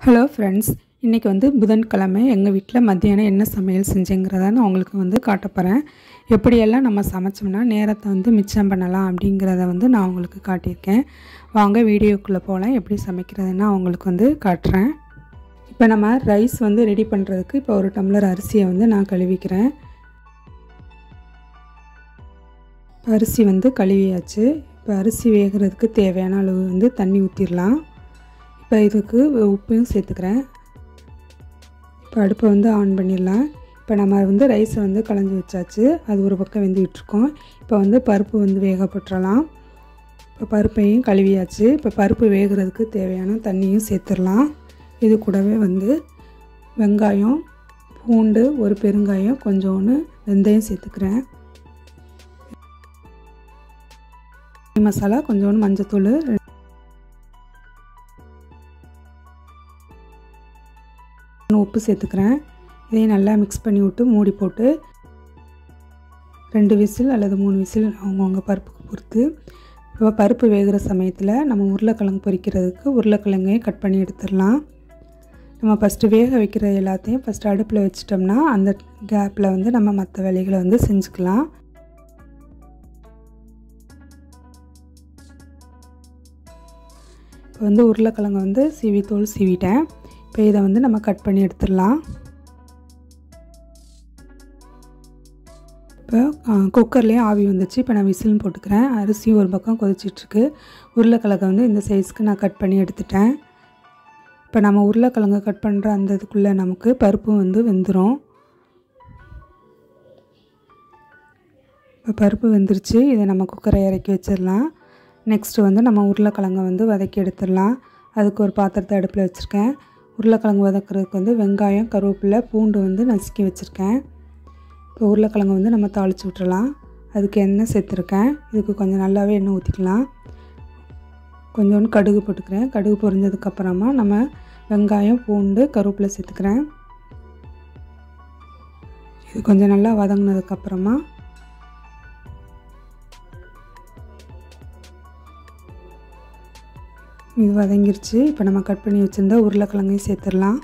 Hello friends, இன்றைக்கி புதன்கிழமை எங்கள் வீட்டில் மத்தியானம் என்ன சமையல் செஞ்சேங்கிறத நான் உங்களுக்கு காட்டப்போகிறேன். எப்படியெல்லாம் நம்ம சமைச்சோம்னா நேரத்தை மிச்சம் பண்ணலாம் அப்படிங்கிறத நான் உங்களுக்கு காட்டியிருக்கேன். வாங்க வீடியோக்குள்ளே போகலாம். எப்படி சமைக்கிறதுன்னு நான் உங்களுக்கு காட்டுறேன். இப்போ நம்ம ரைஸ் ரெடி பண்ணுறதுக்கு இப்போ ஒரு டம்ளர் அரிசியை நான் கழுவிக்கிறேன். அரிசி கழுவியாச்சு. இப்போ அரிசி வேகிறதுக்கு தேவையான அளவு தண்ணி ஊற்றிடலாம். இப்போ இதுக்கு உப்பையும் சேர்த்துக்கிறேன். இப்போ அடுப்பை ஆன் பண்ணிடலாம். இப்போ நம்ம ரைஸை களைஞ்சி வச்சாச்சு. அது ஒரு பக்கம் வெந்துக்கிட்டுருக்கோம். இப்போ பருப்பு வேக போட்டுடலாம். இப்போ பருப்பையும் கழுவியாச்சு. இப்போ பருப்பு வேகிறதுக்கு தேவையான தண்ணியும் சேர்த்துடலாம். இது கூடவே வெங்காயம், பூண்டு, ஒரு பெருங்காயம், கொஞ்சோண்டு வெந்தயம் சேர்த்துக்கிறேன். மசாலா, கொஞ்சோண்டு மஞ்சத்தூள், உப்பு சேர்த்துக்கிறேன். இதையும் நல்லா மிக்ஸ் பண்ணி விட்டு மூடி போட்டு 2 விசில் அல்லது 3 விசில் அவங்கவுங்க பருப்புக்கு பொறுத்து. இப்போ பருப்பு வேகிற சமயத்தில் நம்ம உருளைக்கிழங்கு பொரிக்கிறதுக்கு உருளைக்கிழங்கையும் கட் பண்ணி எடுத்துடலாம். நம்ம ஃபஸ்ட்டு வேக வைக்கிற எல்லாத்தையும் ஃபஸ்ட்டு அடுப்பில் வச்சிட்டோம்னா அந்த கேப்பில் நம்ம மற்ற வேலைகளை செஞ்சுக்கலாம். இப்போ உருளைக்கிழங்கு தோல் சீவிட்டேன். இப்போ இதை நம்ம கட் பண்ணி எடுத்துடலாம். இப்போ குக்கர்லேயும் ஆவி வந்துச்சு. இப்போ நான் விசில்னு போட்டுக்கிறேன். அரிசியும் ஒரு பக்கம் கொதிச்சிட்ருக்கு. உருளைக்கிழங்கு இந்த சைஸ்க்கு நான் கட் பண்ணி எடுத்துட்டேன். இப்போ நம்ம உருளைக்கிழங்கு கட் பண்ணுற அந்த இதுக்குள்ளே நமக்கு பருப்பு வெந்துடும். இப்போ பருப்பு வெந்துருச்சு. இதை நம்ம குக்கரை இறக்கி வச்சிடலாம். நெக்ஸ்ட்டு நம்ம உருளைக்கிழங்கை வதக்கி எடுத்துடலாம். அதுக்கு ஒரு பாத்திரத்தை அடுப்பில் வச்சுருக்கேன். உருளைக்கிழங்கு வதக்கிறதுக்கு வெங்காயம், கருவேப்பிலை, பூண்டு நசுக்கி வச்சுருக்கேன். இப்போ உருளைக்கிழங்கு நம்ம தாளித்து விட்டுறலாம். அதுக்கு எண்ணெய் சேர்த்துருக்கேன். இதுக்கு கொஞ்சம் நல்லாவே எண்ணெய் ஊற்றிக்கலாம். கொஞ்சோண்டு கடுகு போட்டுக்கிறேன். கடுகு பொரிஞ்சதுக்கப்புறமா நம்ம வெங்காயம், பூண்டு, கருவேப்பிலை சேர்த்துக்கிறேன். இது கொஞ்சம் நல்லா வதங்கினதுக்கப்புறமா இது வதங்கிருச்சு. இப்போ நம்ம கட் பண்ணி வச்சுருந்த உருளைக்கிழங்கையும் சேர்த்துடலாம்.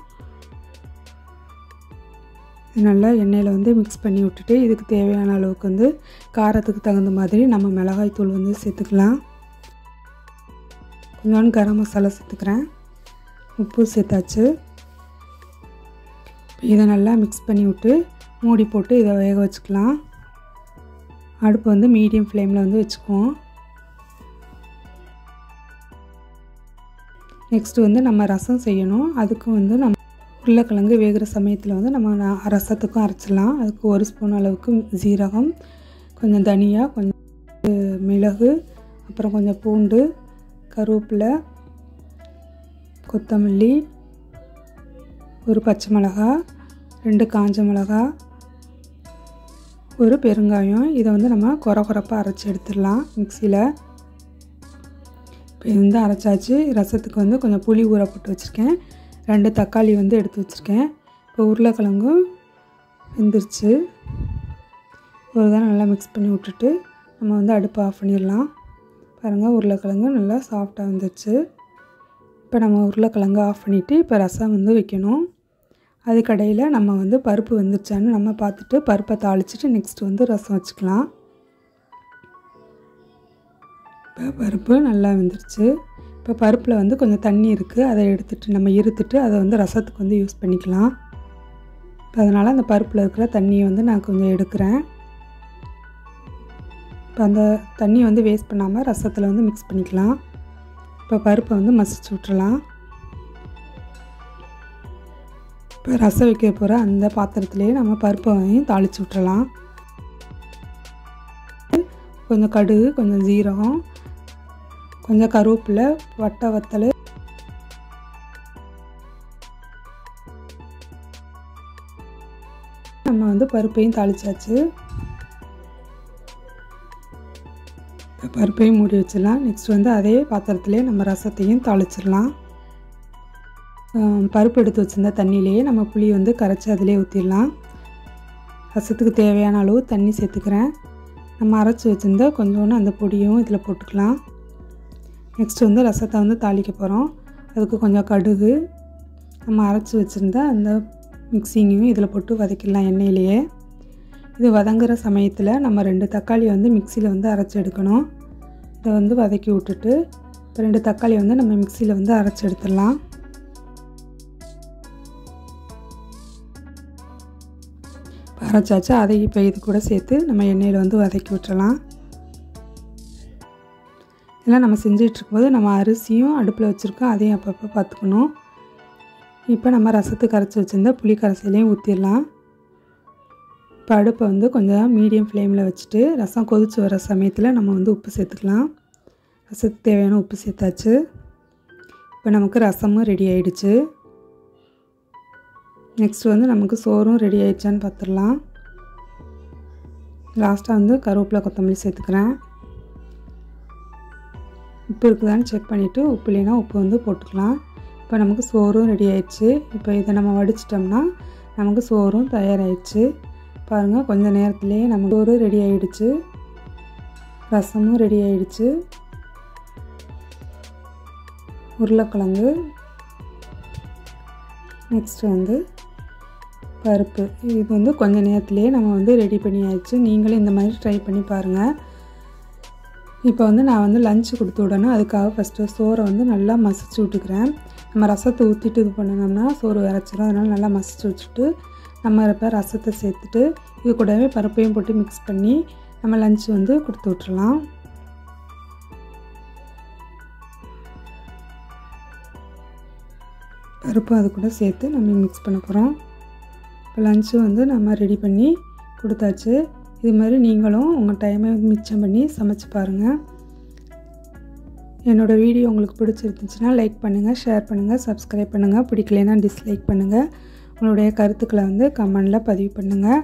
இது நல்லா எண்ணெயில் மிக்ஸ் பண்ணி விட்டுட்டு இதுக்கு தேவையான அளவுக்கு காரத்துக்கு தகுந்த மாதிரி நம்ம மிளகாய் தூள் சேர்த்துக்கலாம். கொஞ்சோண்டு கரம் மசாலா சேர்த்துக்கிறேன். உப்பு சேர்த்தாச்சு. இதை நல்லா மிக்ஸ் பண்ணி விட்டு மூடி போட்டு இதை வேக வச்சுக்கலாம். அடுப்பு மீடியம் ஃப்ளேமில் வச்சுக்குவோம். நெக்ஸ்ட்டு நம்ம ரசம் செய்யணும். அதுக்கு நம்ம உருளைக்கிழங்கு வேகிற சமயத்தில் நம்ம ரசத்துக்கும் அரைச்சிடலாம். அதுக்கு 1 ஸ்பூன் அளவுக்கு ஜீரகம், கொஞ்சம் தனியா, கொஞ்சம் மிளகு, அப்புறம் கொஞ்சம் பூண்டு, கருவேப்பிலை, கொத்தமல்லி, ஒரு பச்சை மிளகாய், 2 காஞ்ச மிளகாய், ஒரு பெருங்காயம். இதை நம்ம கொரப்பாக அரைச்சி எடுத்துடலாம் மிக்சியில். இப்போ அரைச்சாச்சு. ரசத்துக்கு கொஞ்சம் புளி ஊற போட்டு வச்சுருக்கேன். 2 தக்காளி எடுத்து வச்சுருக்கேன். இப்போ உருளைக்கிழங்கும் வெந்துருச்சு. ஒரு தான் நல்லா மிக்ஸ் பண்ணி விட்டுட்டு நம்ம அடுப்பை ஆஃப் பண்ணிடலாம். பாருங்கள், உருளைக்கிழங்கு நல்லா சாஃப்டாக வந்துருச்சு. இப்போ நம்ம உருளைக்கிழங்கு ஆஃப் பண்ணிவிட்டு இப்போ ரசம் வைக்கணும். அதுக்கடையில் நம்ம பருப்பு வந்துருச்சான்னு நம்ம பார்த்துட்டு பருப்பை தாளிச்சிட்டு நெக்ஸ்ட்டு ரசம் வச்சுக்கலாம். இப்போ பருப்பு நல்லா வெந்துருச்சு. இப்போ பருப்பில் கொஞ்சம் தண்ணி இருக்குது. அதை எடுத்துகிட்டு நம்ம இருத்துட்டு அதை ரசத்துக்கு யூஸ் பண்ணிக்கலாம். இப்போ அதனால் அந்த பருப்பில் இருக்கிற தண்ணியை நான் கொஞ்சம் எடுக்கிறேன். இப்போ அந்த தண்ணியை வேஸ்ட் பண்ணாமல் ரசத்தில் மிக்ஸ் பண்ணிக்கலாம். இப்போ பருப்பை மசிச்சு விட்டுறலாம். இப்போ ரசம் வைக்க போகிற அந்த பாத்திரத்துலேயே நம்ம பருப்பையும் தாளித்து விட்டுறலாம். கொஞ்சம் கடுகு, கொஞ்சம் ஜீரகம், கொஞ்சம் கருவேப்பிலை, வட்டை வத்தல், நம்ம பருப்பையும் தாளிச்சாச்சு. பருப்பையும் மூடி வச்சிடலாம். நெக்ஸ்ட் அதே பாத்திரத்துலேயே நம்ம ரசத்தையும் தாளிச்சிடலாம். பருப்பு எடுத்து வச்சுருந்த தண்ணியிலேயே நம்ம புளி கரைச்சி அதிலே ஊற்றிடலாம். ரசத்துக்கு தேவையான அளவு தண்ணி சேர்த்துக்கிறேன். நம்ம அரைச்சி வச்சுருந்த கொஞ்சோண்டு அந்த பொடியும் இதில் போட்டுக்கலாம். நெக்ஸ்ட்டு ரசத்தை தாளிக்க போகிறோம். அதுக்கு கொஞ்சம் கடுகு, நம்ம அரைச்சி வச்சுருந்த அந்த மிக்ஸிங்கையும் இதில் போட்டு வதக்கிடலாம் எண்ணெயிலேயே. இது வதங்குற சமயத்தில் நம்ம 2 தக்காளி வந்து மிக்சியில் வந்து அரைச்சி எடுக்கணும். இதை வந்து வதக்கி விட்டுட்டு இப்போ 2 தக்காளி வந்து நம்ம மிக்சியில் வந்து அரைச்சி எடுத்துடலாம். அரைச்சாச்சு. அதை இப்போ இது கூட சேர்த்து நம்ம எண்ணெயில் வந்து வதக்கி விட்டுறலாம். இதெல்லாம் நம்ம செஞ்சிட்ருக்கும்போது நம்ம அரிசியும் அடுப்பில் வச்சுருக்கோம், அதையும் அப்பப்போ பார்த்துக்கணும். இப்போ நம்ம ரசத்துக்கு கரைச்சி வச்சுருந்தா புளி கரைசலையும் ஊற்றிடலாம். இப்போ அடுப்பை வந்து கொஞ்சம் மீடியம் ஃப்ளேமில் வச்சுட்டு ரசம் கொதித்து வர சமயத்தில் நம்ம வந்து உப்பு சேர்த்துக்கலாம். ரசத்துக்கு தேவையான உப்பு சேர்த்தாச்சு. இப்போ நமக்கு ரசமும் ரெடி ஆகிடுச்சு. நெக்ஸ்ட் வந்து நமக்கு சோறும் ரெடி ஆகிடுச்சான்னு பார்த்துடலாம். லாஸ்ட்டாக வந்து கருவேப்பிலை கொத்தமல்லி சேர்த்துக்கிறேன். உப்பு இருக்குதான்னு செக் பண்ணிவிட்டு உப்பு இல்லைன்னா உப்பு வந்து போட்டுக்கலாம். இப்போ நமக்கு சோறும் ரெடி ஆகிடுச்சு. இப்போ இதை நம்ம வடிச்சிட்டோம்னா நமக்கு சோறும் தயாராகிடுச்சு. பாருங்கள், கொஞ்சம் நேரத்துலேயே நமக்கு சோறு ரெடி ஆகிடுச்சு, ரசமும் ரெடி ஆகிடுச்சு. உருளைக்கிழங்கு, நெக்ஸ்ட்டு வந்து பருப்பு. இது வந்து கொஞ்சம் நேரத்துலேயே நம்ம வந்து ரெடி பண்ணியாச்சு. நீங்களும் இந்த மாதிரி ட்ரை பண்ணி பாருங்கள். இப்போ வந்து நான் வந்து லஞ்சு கொடுத்து விடணும். அதுக்காக ஃபஸ்ட்டு சோறை வந்து நல்லா மசிச்சு விட்டுக்கிறேன். நம்ம ரசத்தை ஊற்றிட்டு இது பண்ணணும்னா சோறு விரைச்சிடும். அதனால் நல்லா மசிச்சு வச்சுட்டு நம்ம இப்போ ரசத்தை சேர்த்துட்டு இது கூடவே பருப்பையும் போட்டு மிக்ஸ் பண்ணி நம்ம லஞ்சு வந்து கொடுத்து விட்டுறலாம். பருப்பு அது கூட சேர்த்து நம்ம மிக்ஸ் பண்ண போகிறோம். இப்போ லஞ்சு வந்து நம்ம ரெடி பண்ணி கொடுத்தாச்சு. இது மாதிரி நீங்களும் உங்கள் டைமை மிச்சம் பண்ணி சமைச்சு பாருங்கள். என்னோடய வீடியோ உங்களுக்கு பிடிச்சிருந்துச்சுன்னா லைக் பண்ணுங்கள், ஷேர் பண்ணுங்கள், சப்ஸ்கிரைப் பண்ணுங்கள். பிடிக்கலைன்னா டிஸ்லைக் பண்ணுங்கள். உங்களுடைய கருத்துக்களை வந்து கமெண்டில் பதிவு பண்ணுங்கள்.